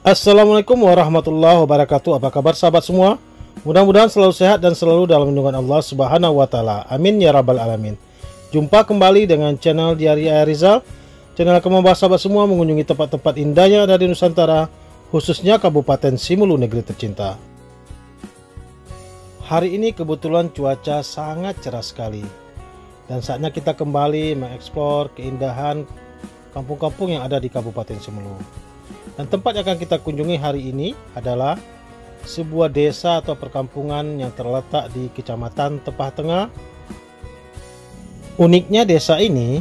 Assalamualaikum warahmatullahi wabarakatuh. Apa kabar sahabat semua? Mudah-mudahan selalu sehat dan selalu dalam lindungan Allah Subhanahu wa taala. Amin ya rabbal alamin. Jumpa kembali dengan channel Diari Ayah Rizal. Channel akan membahas sahabat semua mengunjungi tempat-tempat indahnya dari Nusantara, khususnya Kabupaten Simelu, negeri tercinta. Hari ini kebetulan cuaca sangat cerah sekali. Dan saatnya kita kembali mengeksplor keindahan kampung-kampung yang ada di Kabupaten Simelu. Dan tempat yang akan kita kunjungi hari ini adalah sebuah desa atau perkampungan yang terletak di Kecamatan Tepah Tengah. Uniknya desa ini,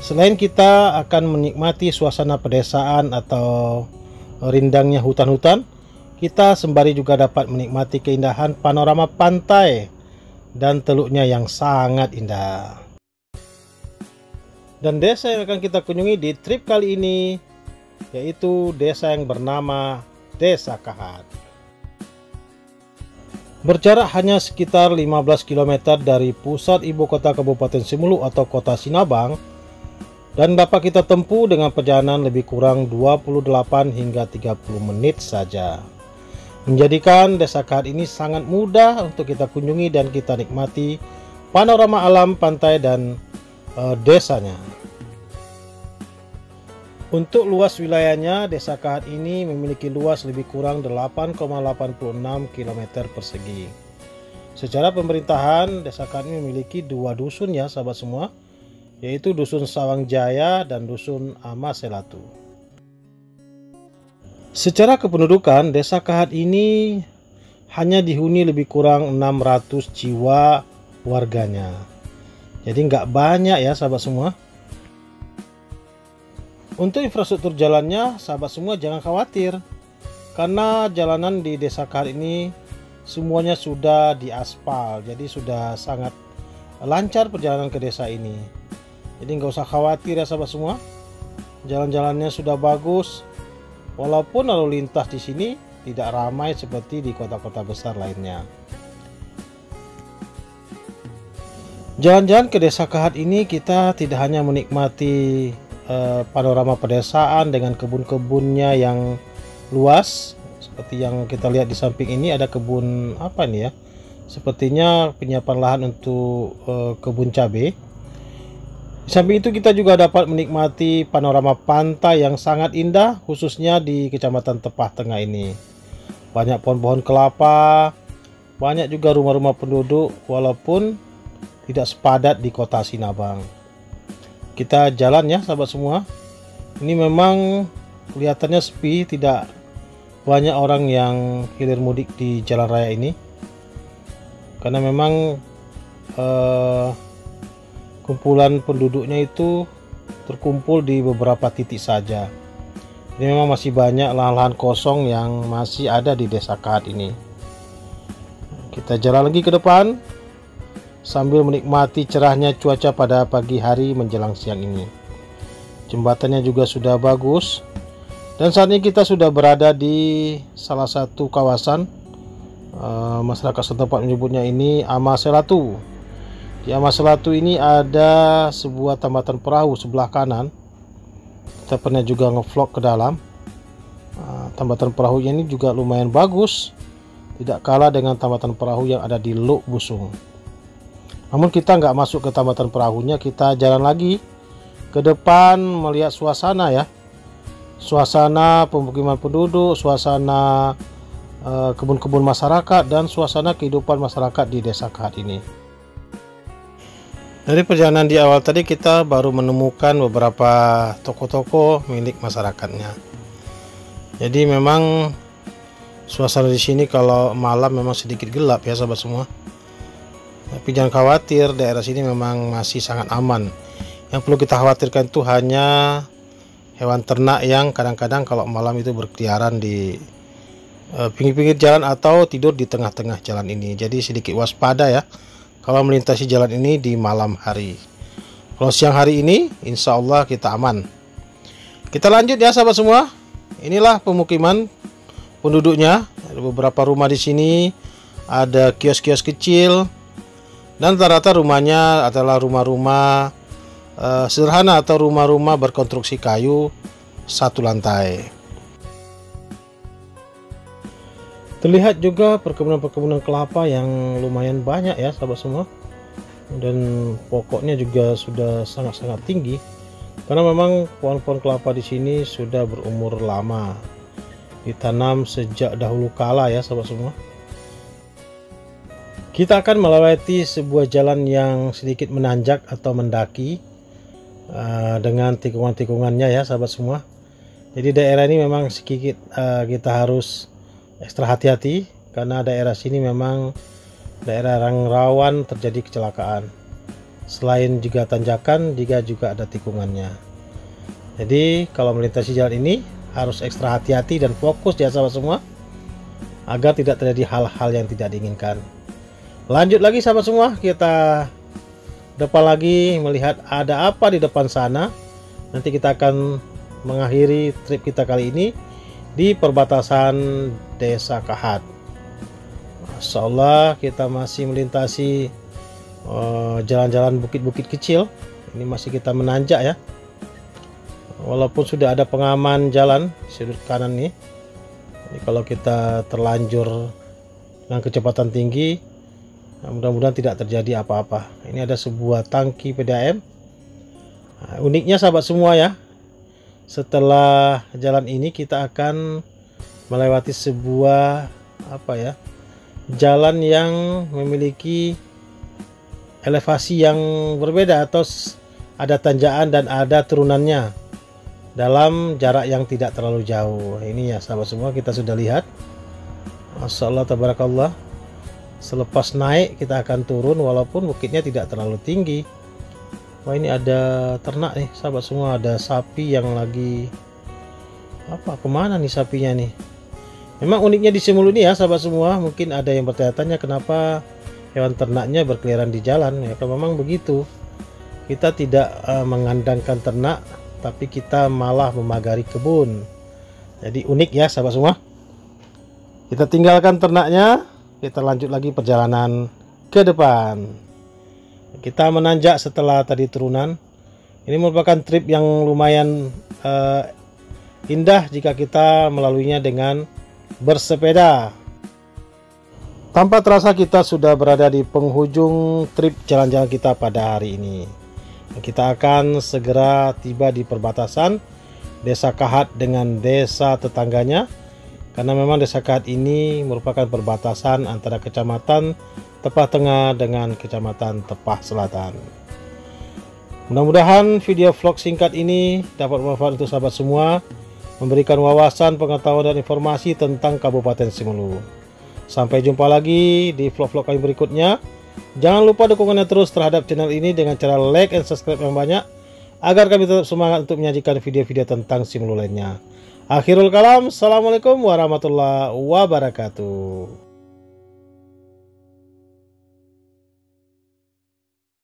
selain kita akan menikmati suasana pedesaan atau rindangnya hutan-hutan, kita sembari juga dapat menikmati keindahan panorama pantai dan teluknya yang sangat indah. Dan desa yang akan kita kunjungi di trip kali ini yaitu desa yang bernama Desa Kahat. Berjarak hanya sekitar 15 km dari pusat ibu kota Kabupaten Simelu atau kota Sinabang, dan dapat kita tempuh dengan perjalanan lebih kurang 28 hingga 30 menit saja. Menjadikan Desa Kahat ini sangat mudah untuk kita kunjungi dan kita nikmati panorama alam pantai dan desanya. Untuk luas wilayahnya, Desa Kahat ini memiliki luas lebih kurang 8,86 km persegi. Secara pemerintahan, Desa Kahat ini memiliki dua dusun ya sahabat semua, yaitu Dusun Sawang Jaya dan Dusun Amaselatu. Secara kependudukan, Desa Kahat ini hanya dihuni lebih kurang 600 jiwa warganya. Jadi nggak banyak ya sahabat semua. Untuk infrastruktur jalannya, sahabat semua jangan khawatir, karena jalanan di Desa Kahat ini semuanya sudah diaspal, jadi sudah sangat lancar perjalanan ke desa ini. Jadi nggak usah khawatir ya sahabat semua, jalan-jalannya sudah bagus, walaupun lalu lintas di sini tidak ramai seperti di kota-kota besar lainnya. Jalan-jalan ke Desa Kahat ini kita tidak hanya menikmati panorama pedesaan dengan kebun-kebunnya yang luas, seperti yang kita lihat di samping ini ada kebun apa nih ya, sepertinya penyiapan lahan untuk kebun cabai. Di samping itu kita juga dapat menikmati panorama pantai yang sangat indah, khususnya di Kecamatan Tepah Tengah ini. Banyak pohon-pohon kelapa, banyak juga rumah-rumah penduduk, walaupun tidak sepadat di kota Sinabang. Kita jalan ya sahabat semua. Ini memang kelihatannya sepi, tidak banyak orang yang hilir mudik di jalan raya ini, karena memang kumpulan penduduknya itu terkumpul di beberapa titik saja. Ini memang masih banyak lahan-lahan kosong yang masih ada di Desa Kahat ini. Kita jalan lagi ke depan sambil menikmati cerahnya cuaca pada pagi hari menjelang siang ini. Jembatannya juga sudah bagus, dan saat ini kita sudah berada di salah satu kawasan, masyarakat setempat menyebutnya ini Amaselatu. Di Amaselatu ini ada sebuah tambatan perahu sebelah kanan. Kita pernah juga ngevlog ke dalam. Tambatan perahu ini juga lumayan bagus, tidak kalah dengan tambatan perahu yang ada di Luk Busung. Namun kita nggak masuk ke tambatan perahunya, kita jalan lagi ke depan melihat suasana ya. Suasana pemukiman penduduk, suasana kebun-kebun masyarakat, dan suasana kehidupan masyarakat di Desa Kahat ini. Dari perjalanan di awal tadi kita baru menemukan beberapa toko-toko milik masyarakatnya. Jadi memang suasana di sini kalau malam memang sedikit gelap ya sahabat semua. Tapi jangan khawatir, daerah sini memang masih sangat aman. Yang perlu kita khawatirkan itu hanya hewan ternak yang kadang-kadang kalau malam itu berkeliaran di pinggir-pinggir jalan atau tidur di tengah-tengah jalan ini. Jadi sedikit waspada ya kalau melintasi jalan ini di malam hari. Kalau siang hari ini insya Allah kita aman. Kita lanjut ya sahabat semua. Inilah pemukiman penduduknya. Ada beberapa rumah di sini, ada kios-kios kecil. Dan rata-rata rumahnya adalah rumah-rumah sederhana atau rumah-rumah berkonstruksi kayu satu lantai. Terlihat juga perkebunan-perkebunan kelapa yang lumayan banyak ya sahabat semua, dan pokoknya juga sudah sangat-sangat tinggi karena memang pohon-pohon kelapa di sini sudah berumur lama, ditanam sejak dahulu kala ya sahabat semua. Kita akan melewati sebuah jalan yang sedikit menanjak atau mendaki dengan tikungan-tikungannya ya sahabat semua. Jadi daerah ini memang sedikit kita harus ekstra hati-hati karena daerah sini memang daerah yang rawan terjadi kecelakaan. Selain juga tanjakan, juga ada tikungannya. Jadi kalau melintasi jalan ini harus ekstra hati-hati dan fokus ya sahabat semua, agar tidak terjadi hal-hal yang tidak diinginkan. Lanjut lagi sahabat semua, kita depan lagi melihat ada apa di depan sana. Nanti kita akan mengakhiri trip kita kali ini di perbatasan Desa Kahat. Masya Allah, kita masih melintasi jalan-jalan bukit-bukit kecil. Ini masih kita menanjak ya, walaupun sudah ada pengaman jalan sudut kanan nih. Jadi kalau kita terlanjur dengan kecepatan tinggi, mudah-mudahan tidak terjadi apa-apa. Ini ada sebuah tangki PDAM. Uniknya sahabat semua ya, setelah jalan ini kita akan melewati sebuah jalan yang memiliki elevasi yang berbeda, atau ada tanjakan dan ada turunannya dalam jarak yang tidak terlalu jauh. Ini ya sahabat semua, kita sudah lihat. Masya Allah, tabarakallah. Selepas naik kita akan turun walaupun bukitnya tidak terlalu tinggi. Wah, ini ada ternak nih sahabat semua, ada sapi yang lagi kemana nih sapinya nih. Memang uniknya di Simelu ini ya sahabat semua, mungkin ada yang bertanya-tanya kenapa hewan ternaknya berkeliaran di jalan. Ya kalau memang begitu, kita tidak mengandangkan ternak, tapi kita malah memagari kebun. Jadi unik ya sahabat semua. Kita tinggalkan ternaknya, kita lanjut lagi perjalanan ke depan. Kita menanjak setelah tadi turunan. Ini merupakan trip yang lumayan indah jika kita melaluinya dengan bersepeda. Tanpa terasa kita sudah berada di penghujung trip jalan-jalan kita pada hari ini. Kita akan segera tiba di perbatasan Desa Kahat dengan desa tetangganya, karena memang Desa Kahat ini merupakan perbatasan antara Kecamatan Tepah Tengah dengan Kecamatan Tepah Selatan. Mudah-mudahan video vlog singkat ini dapat bermanfaat untuk sahabat semua, memberikan wawasan, pengetahuan dan informasi tentang Kabupaten Simelu. Sampai jumpa lagi di vlog-vlog kami berikutnya. Jangan lupa dukungannya terus terhadap channel ini dengan cara like dan subscribe yang banyak, agar kami tetap semangat untuk menyajikan video-video tentang Simelu lainnya. Akhirul kalam, assalamualaikum warahmatullahi wabarakatuh.